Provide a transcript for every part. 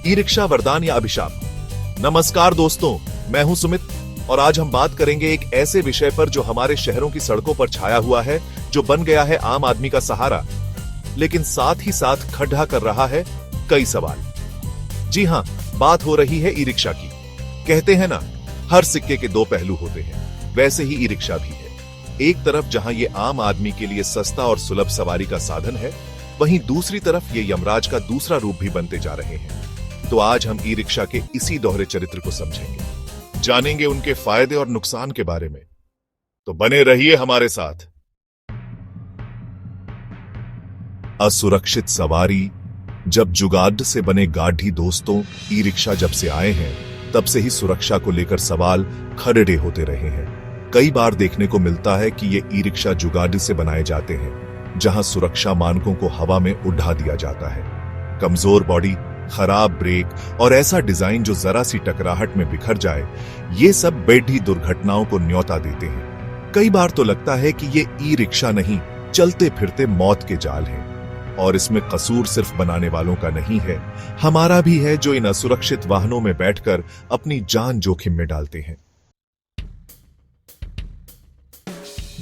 E rickshaw वरदान या अभिशाप। नमस्कार दोस्तों, मैं हूं सुमित और आज हम बात करेंगे एक ऐसे विषय पर जो हमारे शहरों की सड़कों पर छाया हुआ है, जो बन गया है आम आदमी का सहारा, लेकिन साथ ही साथ खड़ा कर रहा है कई सवाल। जी हां, बात हो रही है ई रिक्शा की। कहते हैं ना, हर सिक्के के दो पहलू होते हैं, वैसे ही ई रिक्शा भी है। एक तरफ जहां ये आम आदमी के लिए सस्ता और सुलभ सवारी का साधन है, वहीं दूसरी तरफ ये यमराज का दूसरा रूप भी बनते जा रहे हैं। तो आज हम ई रिक्शा के इसी दोहरे चरित्र को समझेंगे, जानेंगे उनके फायदे और नुकसान के बारे में। तो बने रहिए हमारे साथ। असुरक्षित सवारी। जब जुगाड़ से बने गाढ़ी दोस्तों, ई रिक्शा जब से आए हैं, तब से ही सुरक्षा को लेकर सवाल खड़े होते रहे हैं। कई बार देखने को मिलता है कि ये ई रिक्शा जुगाड़ से बनाए जाते हैं, जहां सुरक्षा मानकों को हवा में उड़ा दिया जाता है। कमजोर बॉडी, खराब ब्रेक और ऐसा डिजाइन जो जरा सी टकराहट में बिखर जाए, ये सब बेढी दुर्घटनाओं को न्योता देते हैं। कई बार तो लगता है कि ये ई रिक्शा नहीं, चलते फिरते मौत के जाल हैं। और इसमें कसूर सिर्फ बनाने वालों का नहीं है, हमारा भी है, जो इन असुरक्षित वाहनों में बैठकर अपनी जान जोखिम में डालते हैं।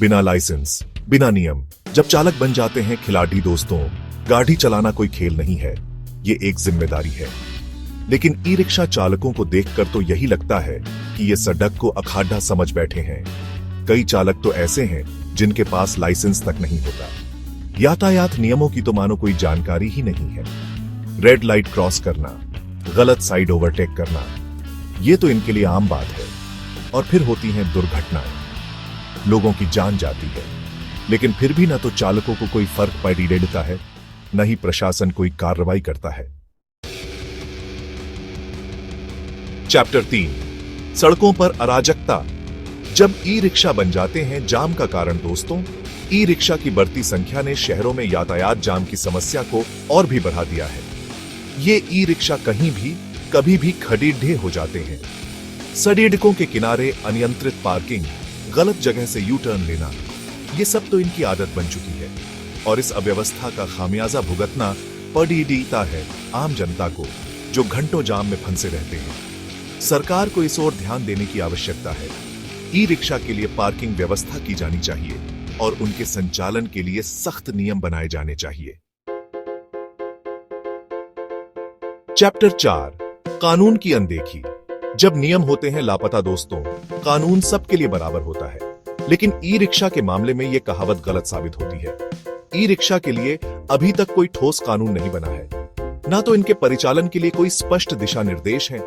बिना लाइसेंस, बिना नियम जब चालक बन जाते हैं खिलाड़ी दोस्तों, गाड़ी चलाना कोई खेल नहीं है, ये एक जिम्मेदारी है। लेकिन ई रिक्शा चालकों को देखकर तो यही लगता है कि ये सड़क को अखाड़ा समझ बैठे हैं। कई चालक तो ऐसे हैं जिनके पास लाइसेंस तक नहीं होता। यातायात नियमों की तो मानो कोई जानकारी ही नहीं है। रेड लाइट क्रॉस करना, गलत साइड ओवरटेक करना, ये तो इनके लिए आम बात है। और फिर होती हैं दुर्घटनाएं, लोगों की जान जाती है। लेकिन फिर भी न तो चालकों को कोई फर्क पड़ देता है, न ही प्रशासन कोई कार्रवाई करता है। चैप्टर 3, सड़कों पर अराजकता। जब ई रिक्शा बन जाते हैं जाम का कारण दोस्तों, ई रिक्शा की बढ़ती संख्या ने शहरों में यातायात जाम की समस्या को और भी बढ़ा दिया है। ये ई रिक्शा कहीं भी कभी भी खड़े हो जाते हैं। सड़कों के किनारे अनियंत्रित पार्किंग, गलत जगह से यू टर्न लेना, ये सब तो इनकी आदत बन चुकी है। और इस अव्यवस्था का खामियाजा भुगतना पड़ता है आम जनता को, जो घंटों जाम में फंसे रहते हैं। सरकार को इस ओर ध्यान देने की आवश्यकता है। ई रिक्शा के लिए पार्किंग व्यवस्था की जानी चाहिए और उनके संचालन के लिए सख्त नियम बनाए जाने चाहिए। चैप्टर 4, कानून की अनदेखी। जब नियम होते हैं लापता दोस्तों, कानून सबके लिए बराबर होता है। लेकिन ई रिक्शा के मामले में यह कहावत गलत साबित होती है। ई रिक्शा के लिए अभी तक कोई ठोस कानून नहीं बना है। ना तो इनके परिचालन के लिए कोई स्पष्ट दिशा निर्देश है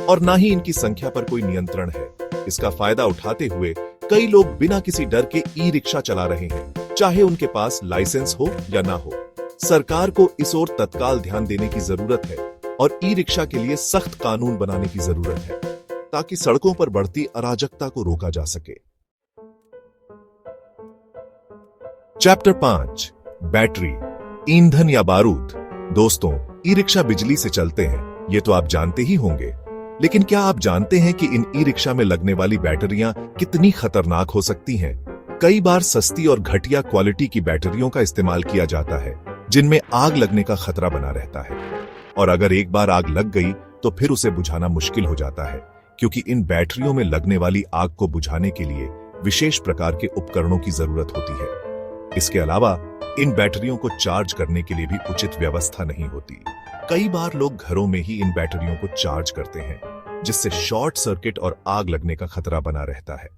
और ना ही इनकी संख्या पर कोई नियंत्रण है। इसका फायदा उठाते हुए कई लोग बिना किसी डर के ई रिक्शा चला रहे हैं, चाहे उनके पास लाइसेंस हो या ना हो। सरकार को इस ओर तत्काल ध्यान देने की जरूरत है और ई रिक्शा के लिए सख्त कानून बनाने की जरूरत है, ताकि सड़कों पर बढ़ती अराजकता को रोका जा सके। चैप्टर 5, बैटरी, ईंधन या बारूद। दोस्तों, ई रिक्शा बिजली से चलते हैं, ये तो आप जानते ही होंगे। लेकिन क्या आप जानते हैं कि इन ई रिक्शा में लगने वाली बैटरियां कितनी खतरनाक हो सकती हैं? कई बार सस्ती और घटिया क्वालिटी की बैटरियों का इस्तेमाल किया जाता है, जिनमें आग लगने का खतरा बना रहता है। और अगर एक बार आग लग गई तो फिर उसे बुझाना मुश्किल हो जाता है, क्योंकि इन बैटरियों में लगने वाली आग को बुझाने के लिए विशेष प्रकार के उपकरणों की जरूरत होती है। इसके अलावा इन बैटरियों को चार्ज करने के लिए भी उचित व्यवस्था नहीं होती। कई बार लोग घरों में ही इन बैटरियों को चार्ज करते हैं, जिससे शॉर्ट सर्किट और आग लगने का खतरा बना रहता है।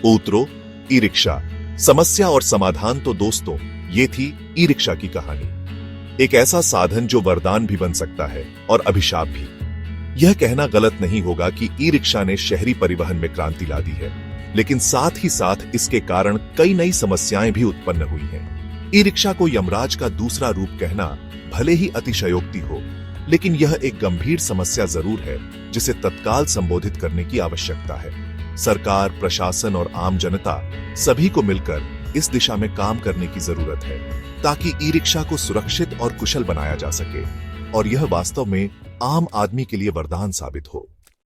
उतरो ई रिक्शा, समस्या और समाधान। तो दोस्तों, ये थी ई रिक्शा की कहानी। एक ऐसा साधन जो वरदान भी बन सकता है और अभिशाप भी। यह कहना गलत नहीं होगा कि ई रिक्शा ने शहरी परिवहन में क्रांति ला दी है, लेकिन साथ ही साथ इसके कारण कई नई समस्याएं भी उत्पन्न हुई हैं। ई रिक्शा को यमराज का दूसरा रूप कहना भले ही अतिशयोक्ति हो, लेकिन यह एक गंभीर समस्या जरूर है, जिसे तत्काल संबोधित करने की आवश्यकता है। सरकार, प्रशासन और आम जनता सभी को मिलकर इस दिशा में काम करने की जरूरत है, ताकि ई रिक्शा को सुरक्षित और कुशल बनाया जा सके और यह वास्तव में आम आदमी के लिए वरदान साबित हो।